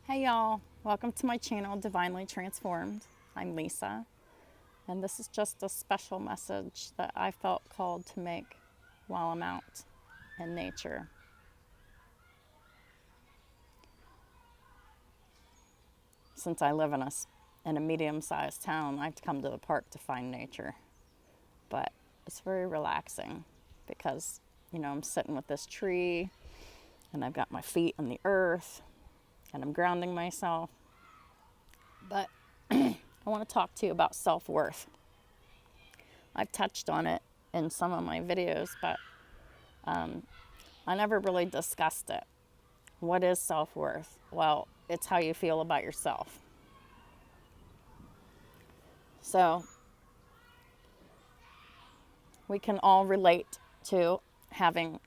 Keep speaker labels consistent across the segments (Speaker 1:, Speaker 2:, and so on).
Speaker 1: Hey y'all, welcome to my channel, Divinely Transformed. I'm Lisa, and this is just a special message that I felt called to make while I'm out in nature. Since I live in a medium-sized town, I have to come to the park to find nature. But it's very relaxing because, I'm sitting with this tree and I've got my feet on the earth and I'm grounding myself. But I want to talk to you about self-worth. I've touched on it in some of my videos, but I never really discussed it. What is self-worth? Well, it's how you feel about yourself. So we can all relate to having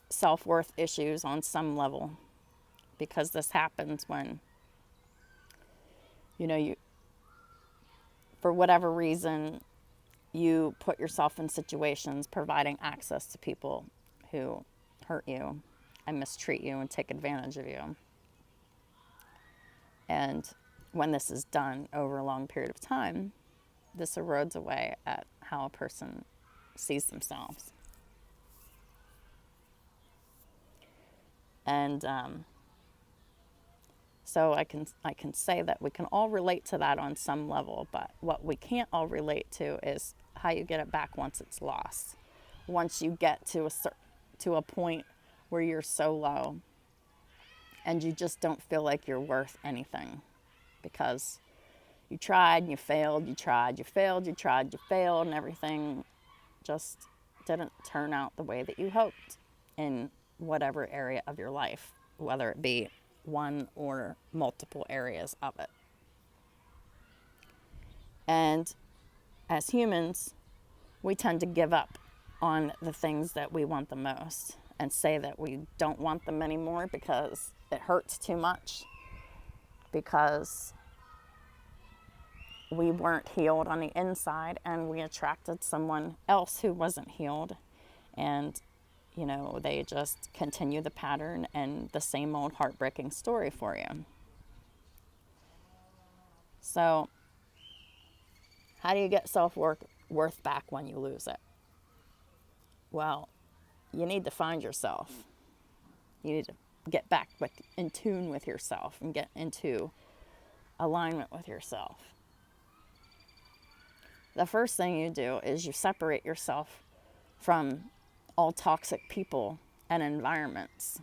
Speaker 1: self-worth issues on some level, because this happens when, you, for whatever reason, you put yourself in situations providing access to people who hurt you and mistreat you and take advantage of you. And when this is done over a long period of time, this erodes away at how a person sees themselves. And so I can say that we can all relate to that on some level, but what we can't all relate to is how you get it back once it's lost. Once you get to a point where you're so low and you just don't feel like you're worth anything because you tried and you failed, you tried, you failed, you tried, you failed, and everything just didn't turn out the way that you hoped in whatever area of your life, whether it be one or multiple areas of it. And as humans, we tend to give up on the things that we want the most and say that we don't want them anymore because it hurts too much, because we weren't healed on the inside and we attracted someone else who wasn't healed, and they just continue the pattern and the same old heartbreaking story for you. So how do you get self-worth back when you lose it? Well, you need to find yourself. You need to get back in tune with yourself and get into alignment with yourself. The first thing you do is you separate yourself from all toxic people and environments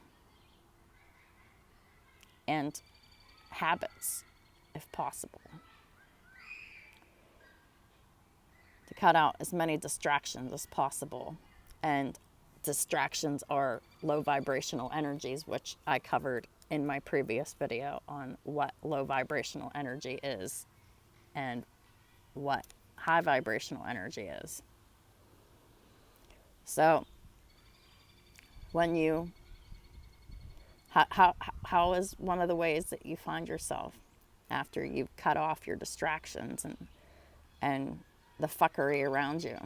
Speaker 1: and habits, if possible. To cut out as many distractions as possible. And distractions are low vibrational energies, which I covered in my previous video on what low vibrational energy is and what high vibrational energy is. So when you, how is one of the ways that you find yourself after you've cut off your distractions and the fuckery around you?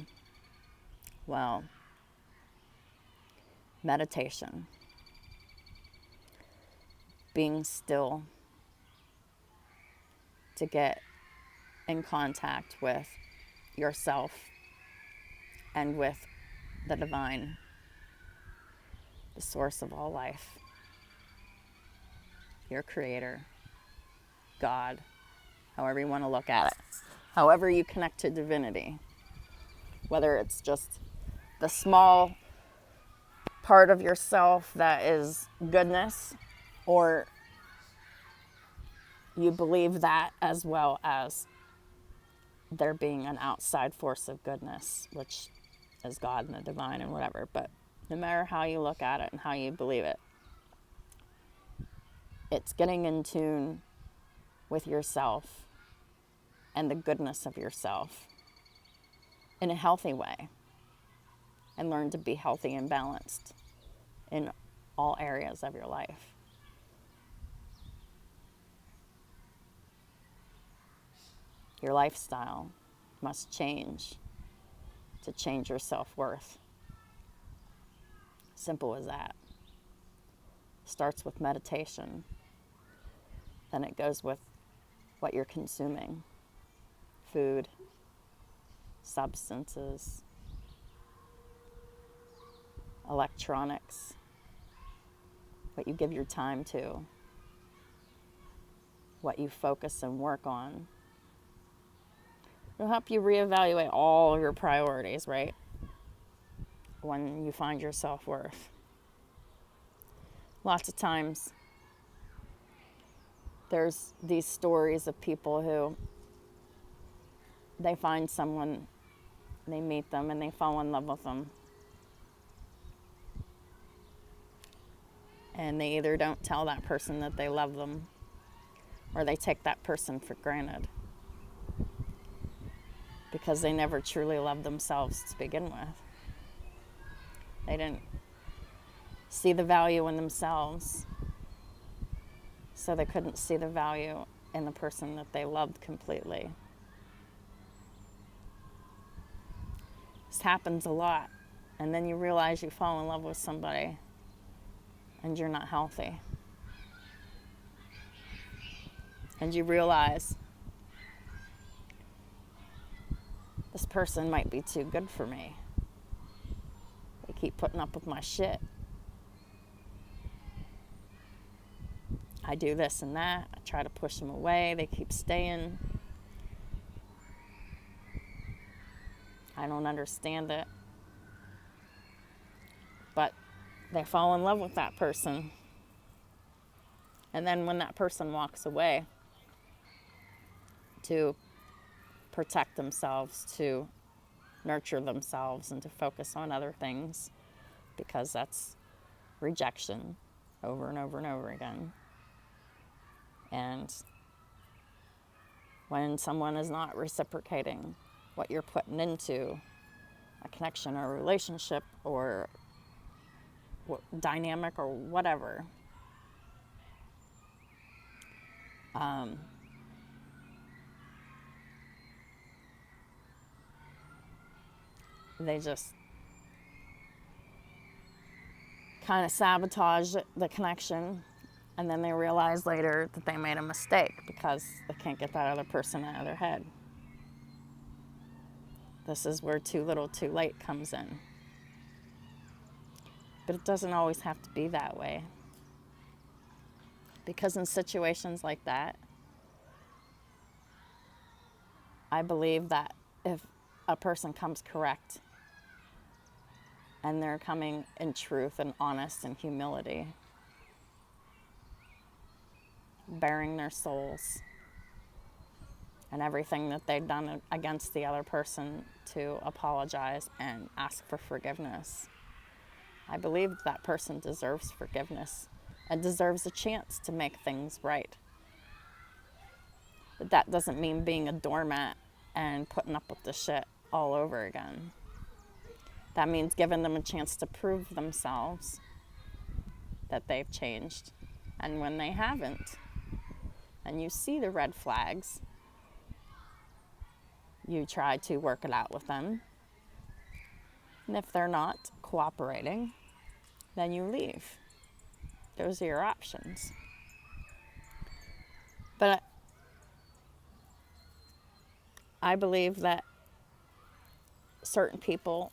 Speaker 1: Well, meditation, being still to get in contact with yourself and with the divine, the source of all life, your creator, God, however you want to look at it, however you connect to divinity, whether it's just the small part of yourself that is goodness, or you believe that as well as there being an outside force of goodness, which is God and the divine and whatever. But no matter how you look at it and how you believe it, it's getting in tune with yourself and the goodness of yourself in a healthy way, and learn to be healthy and balanced in all areas of your life. Your lifestyle must change to change your self-worth. Simple as that. Starts with meditation. then it goes with what you're consuming. Food, substances, electronics, what you give your time to, what you focus and work on. It'll help you reevaluate all your priorities, right? When you find your self-worth. Lots of times, there's these stories of people who they find someone, they meet them, and they fall in love with them. And they either don't tell that person that they love them, or they take that person for granted because they never truly loved themselves to begin with. They didn't see the value in themselves, so they couldn't see the value in the person that they loved completely. This happens a lot, and then you realize you fall in love with somebody and you're not healthy. And you realize this person might be too good for me. They keep putting up with my shit. I do this and that. I try to push them away. They keep staying. I don't understand it. But they fall in love with that person. And then when that person walks away to protect themselves, to nurture themselves, and to focus on other things, because that's rejection over and over and over again. And when someone is not reciprocating what you're putting into a connection or a relationship or dynamic or whatever, they just kind of sabotage the connection, and then they realize later that they made a mistake because they can't get that other person out of their head. This is where too little too late comes in. But it doesn't always have to be that way. Because in situations like that, I believe that if a person comes correct and they're coming in truth and honest and humility, bearing their souls and everything that they've done against the other person, to apologize and ask for forgiveness, I believe that person deserves forgiveness and deserves a chance to make things right. But that doesn't mean being a doormat and putting up with the shit all over again. That means giving them a chance to prove themselves that they've changed. And when they haven't, and you see the red flags, you try to work it out with them. And if they're not cooperating, then you leave. Those are your options. But I believe that certain people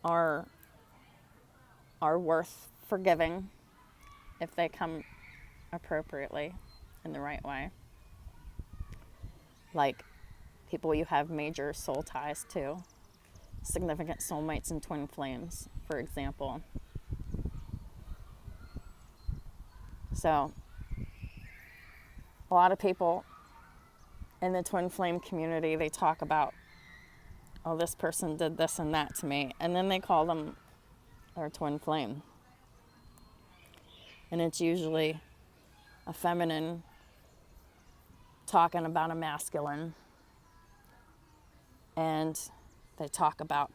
Speaker 1: are worth forgiving if they come appropriately in the right way. Like people you have major soul ties to, significant soulmates and twin flames, for example. So, a lot of people in the twin flame community, they talk about, oh, this person did this and that to me, and then they call them their twin flame. And it's usually a feminine talking about a masculine, and they talk about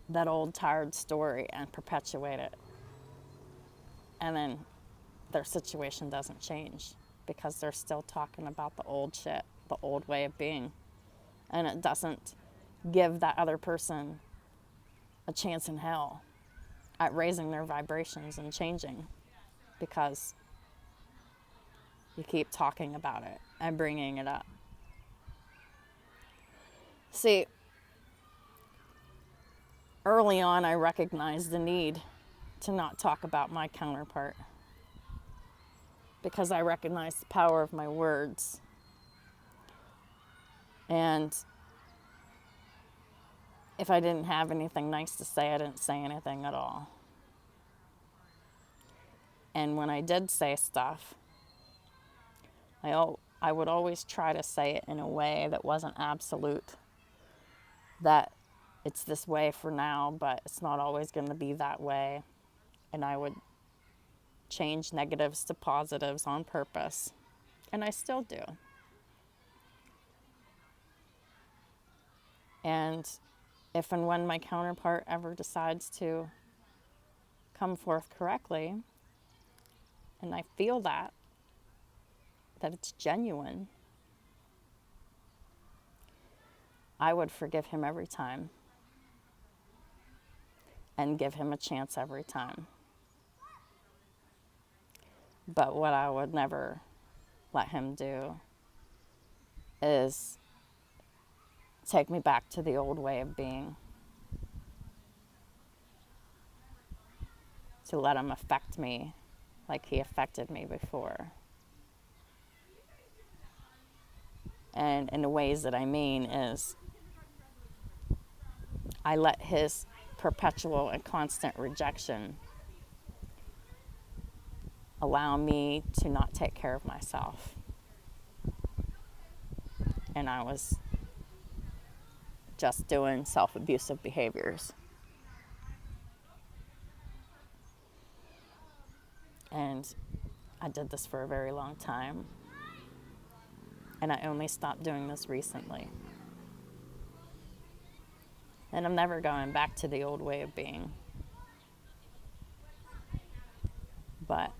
Speaker 1: that old tired story and perpetuate it. And then their situation doesn't change because they're still talking about the old shit, the old way of being. And it doesn't give that other person a chance in hell at raising their vibrations and changing, because You keep talking about it and bringing it up. See, early on, I recognized the need to not talk about my counterpart because I recognized the power of my words. And if I didn't have anything nice to say, I didn't say anything at all. And when I did say stuff, I would always try to say it in a way that wasn't absolute, that it's this way for now, but it's not always going to be that way. And I would change negatives to positives on purpose. And I still do. And if and when my counterpart ever decides to come forth correctly, and I feel that it's genuine, I would forgive him every time and give him a chance every time. But what I would never let him do is take me back to the old way of being. To let him affect me like he affected me before. And in the ways that I mean is, I let his perpetual and constant rejection allow me to not take care of myself. And I was just doing self-abusive behaviors. And I did this for a very long time. And I only stopped doing this recently. And I'm never going back to the old way of being. But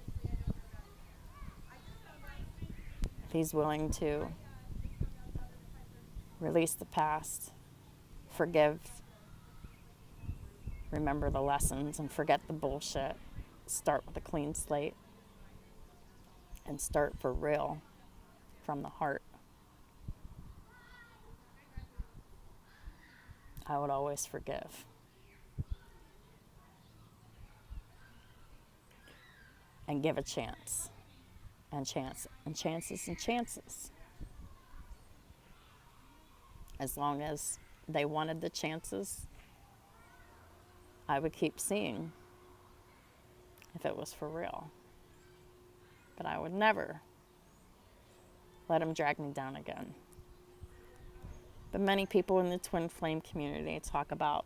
Speaker 1: if he's willing to release the past, forgive, remember the lessons, and forget the bullshit, start with a clean slate, and start for real from the heart, I would always forgive. And give a chance. And chance. And chances and chances. As long as they wanted the chances, I would keep seeing if it was for real. But I would never let them drag me down again. But many people in the twin flame community talk about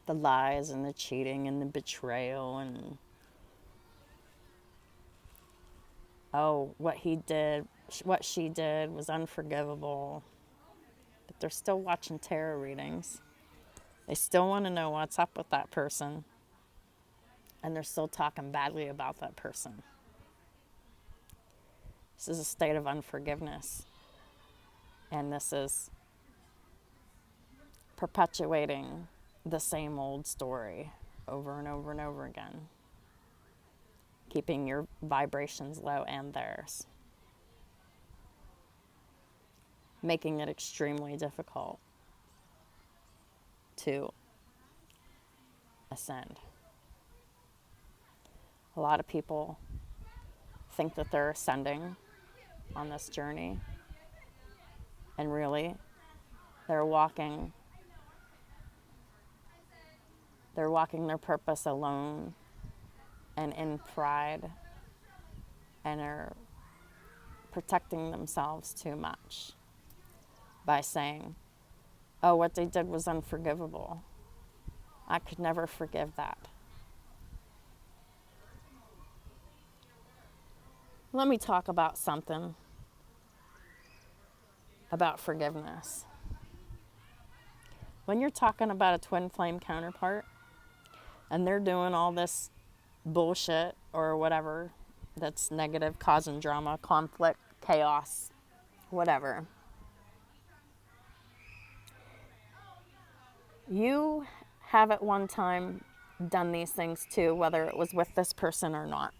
Speaker 1: the lies and the cheating and the betrayal and, oh, what he did, what she did was unforgivable. But they're still watching tarot readings. They still want to know what's up with that person. And they're still talking badly about that person. This is a state of unforgiveness. And this is perpetuating the same old story over and over and over again. Keeping your vibrations low and theirs. Making it extremely difficult to ascend. A lot of people think that they're ascending on this journey. And really, they're walking their purpose alone and in pride, and are protecting themselves too much by saying, oh, what they did was unforgivable. I could never forgive that. Let me talk about something about forgiveness. When you're talking about a twin flame counterpart and they're doing all this bullshit or whatever that's negative, causing drama, conflict, chaos, whatever, you have at one time done these things too, whether it was with this person or not.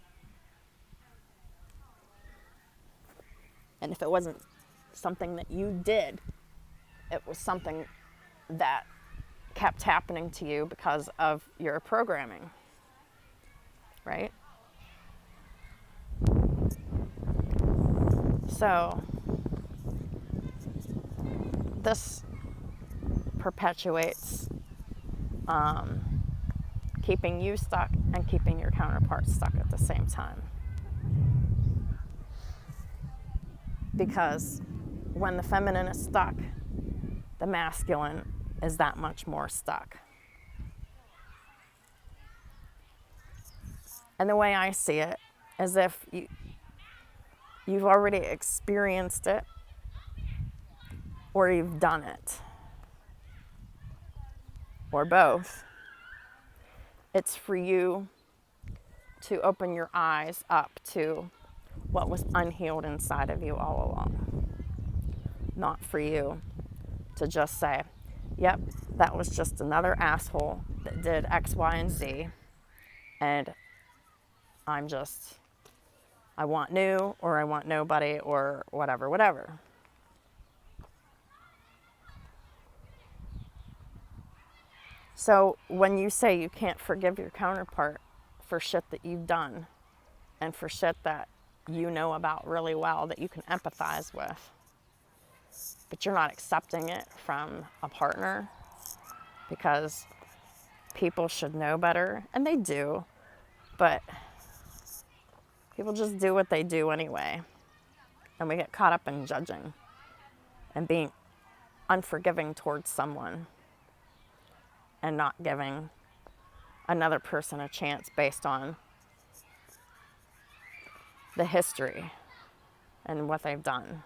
Speaker 1: And if it wasn't something that you did, it was something that kept happening to you because of your programming, right? So this perpetuates keeping you stuck and keeping your counterpart stuck at the same time. Because when the feminine is stuck, the masculine is that much more stuck. And the way I see it is if you've already experienced it or you've done it, or both, it's for you to open your eyes up to what was unhealed inside of you all along. Not for you to just say, yep, that was just another asshole that did X, Y, and Z, and I want new, or I want nobody, or whatever. So when you say you can't forgive your counterpart for shit that you've done and for shit that you know about really well that you can empathize with, but you're not accepting it from a partner because people should know better, and they do, but people just do what they do anyway. And we get caught up in judging and being unforgiving towards someone and not giving another person a chance based on the history and what they've done.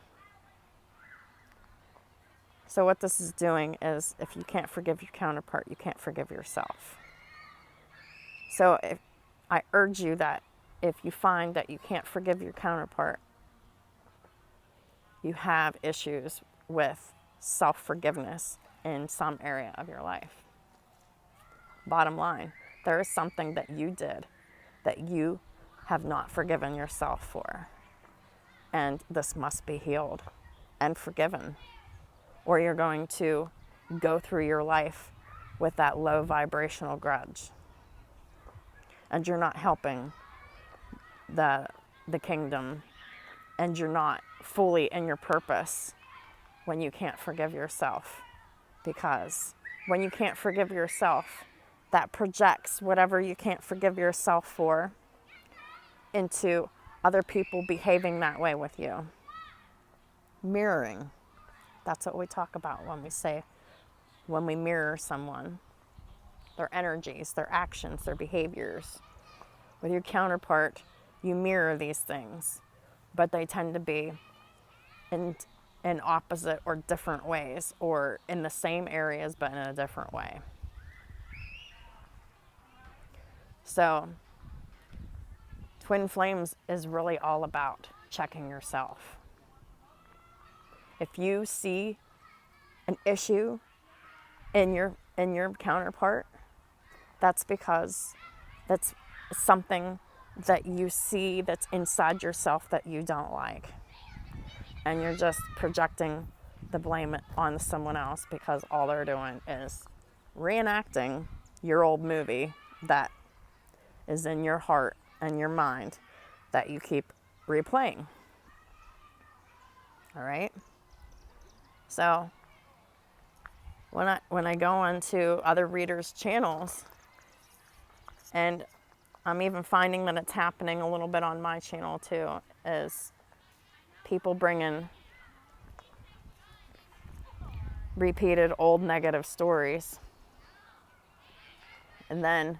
Speaker 1: So what this is doing is, if you can't forgive your counterpart, you can't forgive yourself. So I urge you that if you find that you can't forgive your counterpart, you have issues with self-forgiveness in some area of your life. Bottom line, there is something that you did that you have not forgiven yourself for. And this must be healed and forgiven, or you're going to go through your life with that low vibrational grudge. And you're not helping the kingdom, and you're not fully in your purpose when you can't forgive yourself. Because when you can't forgive yourself, that projects whatever you can't forgive yourself for into other people behaving that way with you. Mirroring. That's what we talk about when we mirror someone. Their energies, their actions, their behaviors. With your counterpart, you mirror these things, but they tend to be in opposite or different ways, or in the same areas but in a different way. So, Twin Flames is really all about checking yourself. If you see an issue in your counterpart, that's because that's something that you see that's inside yourself that you don't like. And you're just projecting the blame on someone else because all they're doing is reenacting your old movie that is in your heart and your mind that you keep replaying. All right? So when I go onto other readers' channels, and I'm even finding that it's happening a little bit on my channel too, is people bringing repeated old negative stories, and then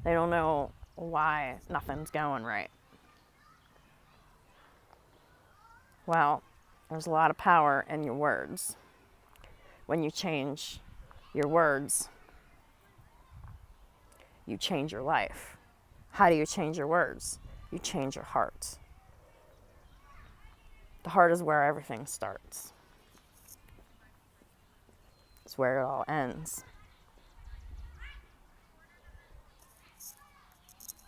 Speaker 1: they don't know why nothing's going right. Well, there's a lot of power in your words. When you change your words, you change your life. How do you change your words? You change your heart. The heart is where everything starts. It's where it all ends.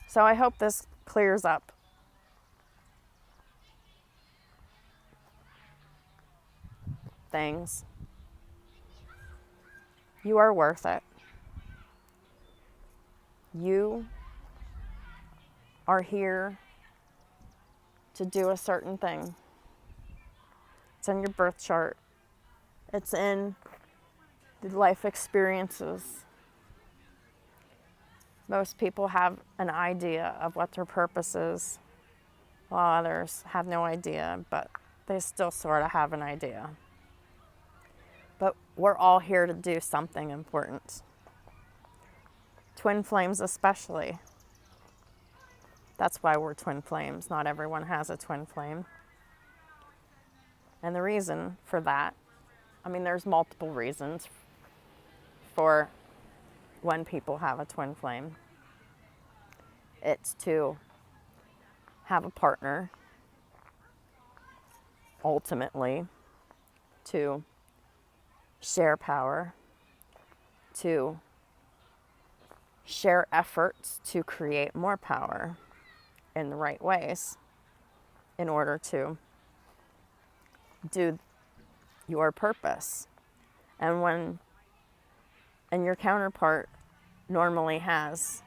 Speaker 1: So I hope this clears up things. You are worth it. You are here to do a certain thing. It's in your birth chart. It's in the life experiences. Most people have an idea of what their purpose is, while others have no idea, but they still sort of have an idea. But we're all here to do something important. Twin flames especially. That's why we're twin flames. Not everyone has a twin flame. And the reason for that, I mean, there's multiple reasons for when people have a twin flame. It's to have a partner, ultimately, to share power, to share efforts to create more power in the right ways in order to do your purpose. And your counterpart normally has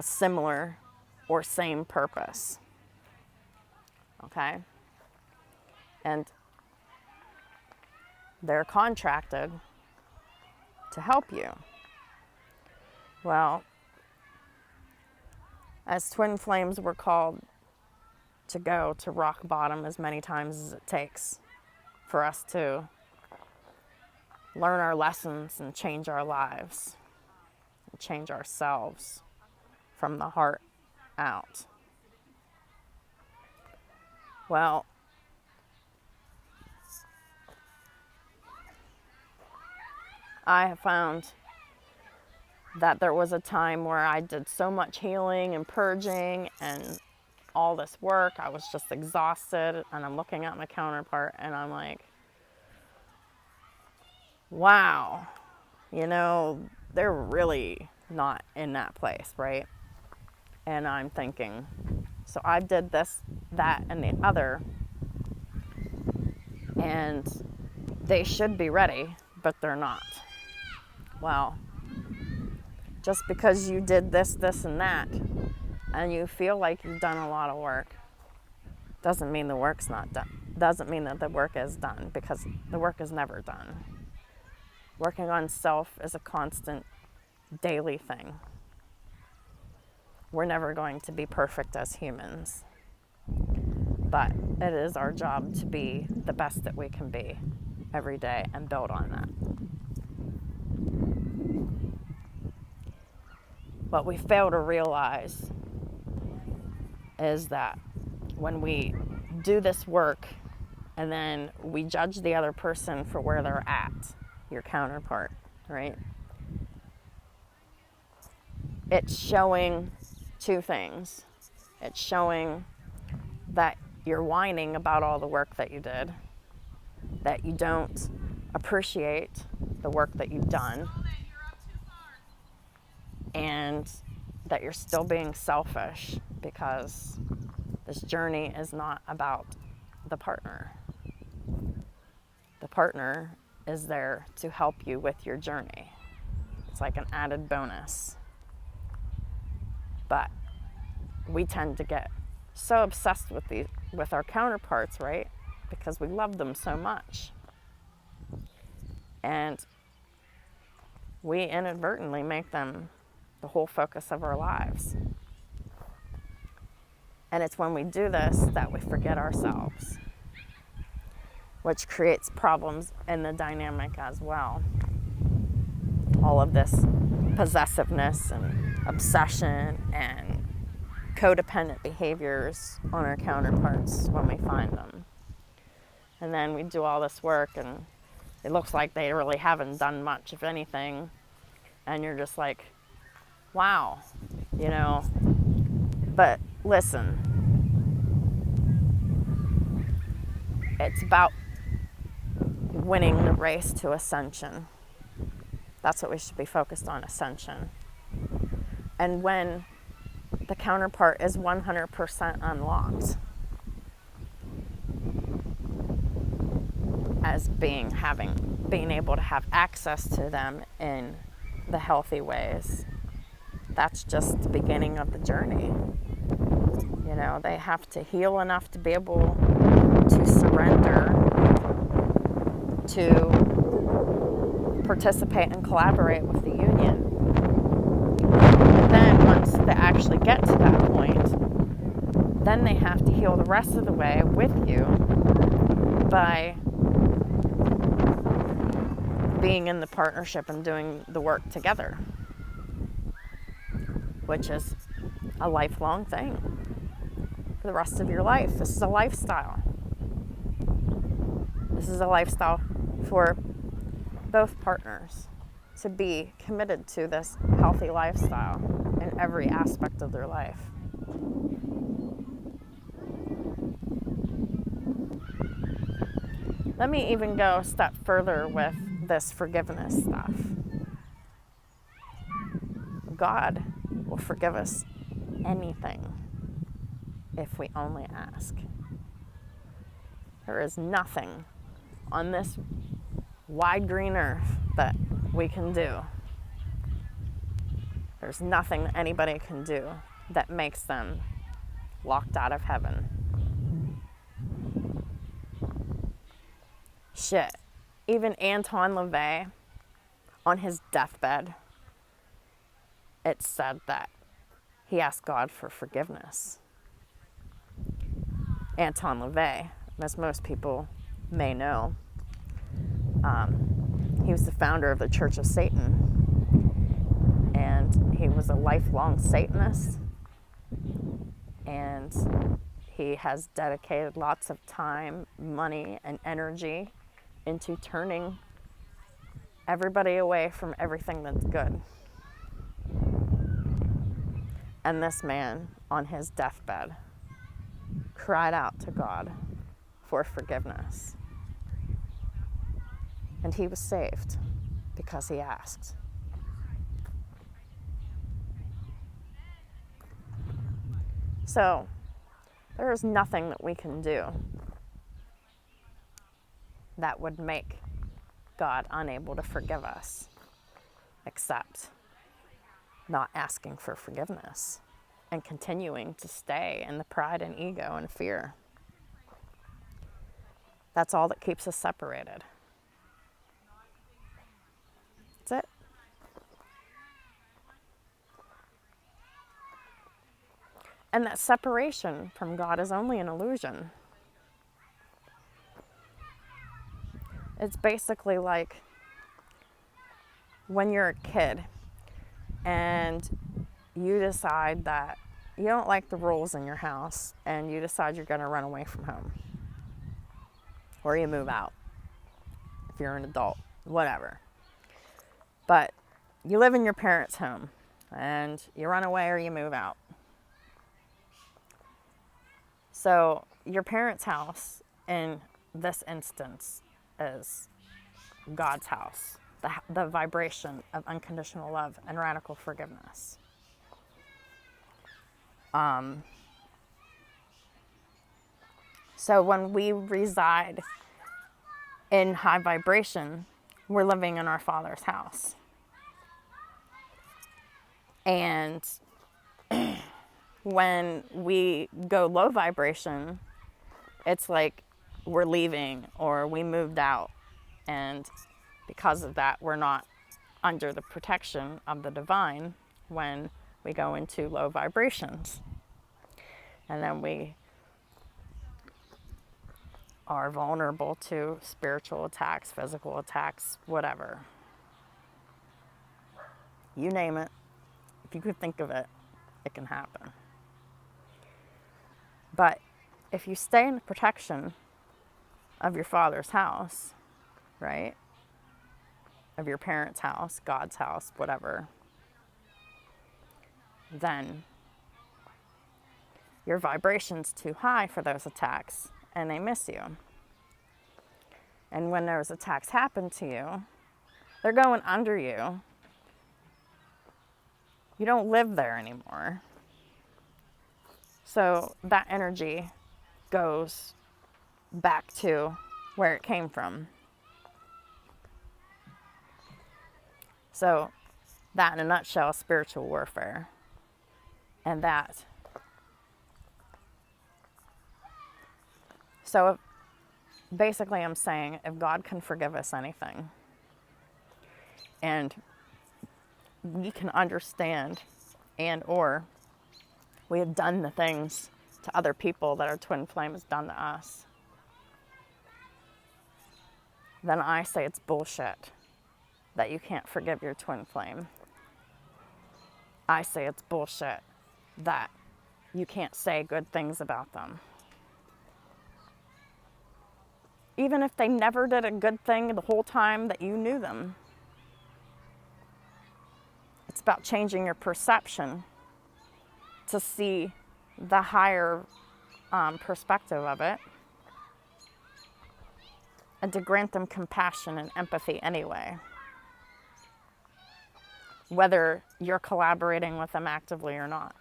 Speaker 1: a similar or same purpose. Okay? And they're contracted to help you. Well, as twin flames, we're called to go to rock bottom as many times as it takes for us to learn our lessons and change our lives, and change ourselves from the heart out. Well, I have found that there was a time where I did so much healing and purging and all this work. I was just exhausted, and I'm looking at my counterpart and I'm like, wow, they're really not in that place, right? And I'm thinking, so I did this, that, and the other, and they should be ready, but they're not. Well, just because you did this, and that, and you feel like you've done a lot of work, doesn't mean the work's not done. Doesn't mean that the work is done, because the work is never done. Working on self is a constant, daily thing. We're never going to be perfect as humans, but it is our job to be the best that we can be every day and build on that. What we fail to realize is that when we do this work and then we judge the other person for where they're at, your counterpart, right? It's showing two things. It's showing that you're whining about all the work that you did, that you don't appreciate the work that you've done, and that you're still being selfish because this journey is not about the partner. The partner is there to help you with your journey. It's like an added bonus. But we tend to get so obsessed with our counterparts, right? Because we love them so much. And we inadvertently make them the whole focus of our lives. And it's when we do this that we forget ourselves, which creates problems in the dynamic as well. All of this possessiveness and obsession and codependent behaviors on our counterparts when we find them. And then we do all this work and it looks like they really haven't done much, if anything. And you're just like, wow, But listen, it's about winning the race to ascension. That's what we should be focused on, ascension. And when the counterpart is 100% unlocked, as being able to have access to them in the healthy ways. That's just the beginning of the journey. You know, they have to heal enough to be able to surrender, to participate and collaborate with the union. And then once they actually get to that point, then they have to heal the rest of the way with you by being in the partnership and doing the work together, which is a lifelong thing for the rest of your life. This is a lifestyle. This is a lifestyle for both partners to be committed to this healthy lifestyle in every aspect of their life. Let me even go a step further with this forgiveness stuff. God will forgive us anything if we only ask. There is nothing on this wide green earth that we can do. There's nothing that anybody can do that makes them locked out of heaven. Shit. Even Anton LaVey, on his deathbed, it said that he asked God for forgiveness. Anton LaVey, as most people may know, he was the founder of the Church of Satan, and he was a lifelong Satanist, and he has dedicated lots of time, money, and energy into turning everybody away from everything that's good. And this man, on his deathbed, cried out to God for forgiveness. And he was saved because he asked. So, there is nothing that we can do that would make God unable to forgive us, except not asking for forgiveness and continuing to stay in the pride and ego and fear. That's all that keeps us separated. That's it. And that separation from God is only an illusion. It's basically like when you're a kid and you decide that you don't like the rules in your house and you decide you're going to run away from home. Or you move out if you're an adult, whatever. But you live in your parents' home and you run away or you move out. So your parents' house in this instance is God's house, the vibration of unconditional love and radical forgiveness. So when we reside in high vibration, we're living in our Father's house. And when we go low vibration, it's like we're leaving or we moved out. And because of that, we're not under the protection of the divine when we go into low vibrations. And then we are vulnerable to spiritual attacks, physical attacks, whatever. You name it. If you could think of it, it can happen. But if you stay in the protection of your Father's house, right? Of your parents' house, God's house, whatever, then your vibration's too high for those attacks and they miss you. And when those attacks happen to you, they're going under you. You don't live there anymore. So that energy goes back to where it came from. So that in a nutshell is spiritual warfare. And that. So basically I'm saying if God can forgive us anything, and we can understand and or we have done the things to other people that our twin flame has done to us, then I say it's bullshit that you can't forgive your twin flame. I say it's bullshit that you can't say good things about them. Even if they never did a good thing the whole time that you knew them. It's about changing your perception to see the higher perspective of it, and to grant them compassion and empathy anyway, whether you're collaborating with them actively or not.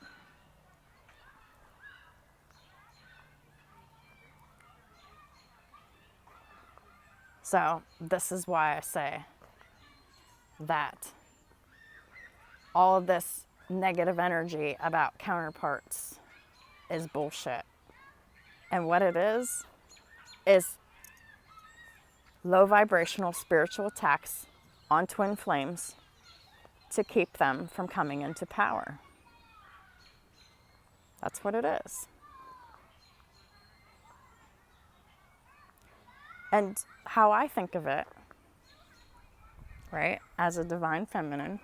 Speaker 1: So this is why I say that all of this negative energy about counterparts is bullshit. And what it is low vibrational spiritual attacks on twin flames to keep them from coming into power. That's what it is. And how I think of it, right, as a divine feminine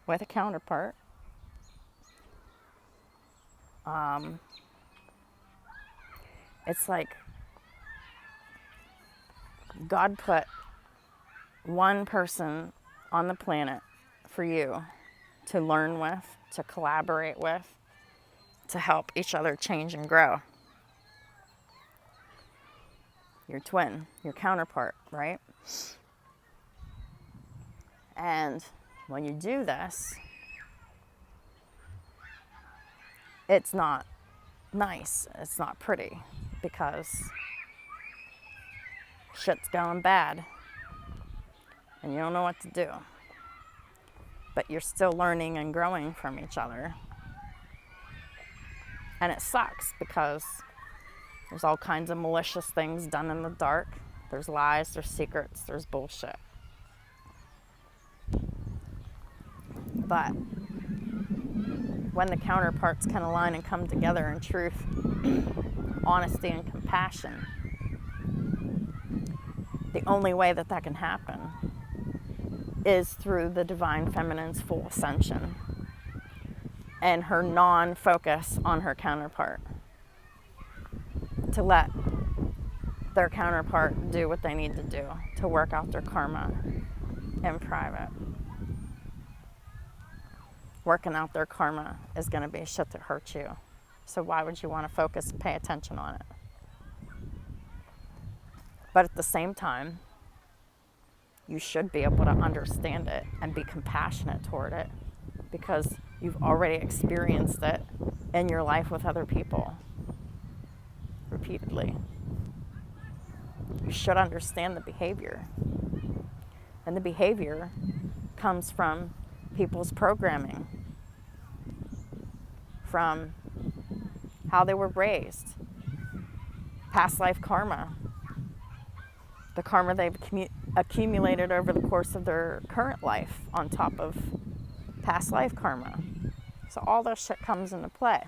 Speaker 1: with a counterpart, it's like God put one person on the planet for you to learn with, to collaborate with, to help each other change and grow. Your twin, your counterpart, right? And when you do this, it's not nice, it's not pretty, because shit's going bad and you don't know what to do. But you're still learning and growing from each other. And it sucks because there's all kinds of malicious things done in the dark. There's lies, there's secrets, there's bullshit. But when the counterparts can align and come together in truth, honesty, and compassion, the only way that that can happen is through the divine feminine's full ascension and her non-focus on her counterpart, to let their counterpart do what they need to do to work out their karma in private. Working out their karma is going to be shit that hurts you. So why would you want to focus and pay attention on it? But at the same time, you should be able to understand it and be compassionate toward it, because you've already experienced it in your life with other people repeatedly. You should understand the behavior. And the behavior comes from people's programming, from how they were raised, past life karma, the karma they've accumulated over the course of their current life on top of past life karma. So all this shit comes into play.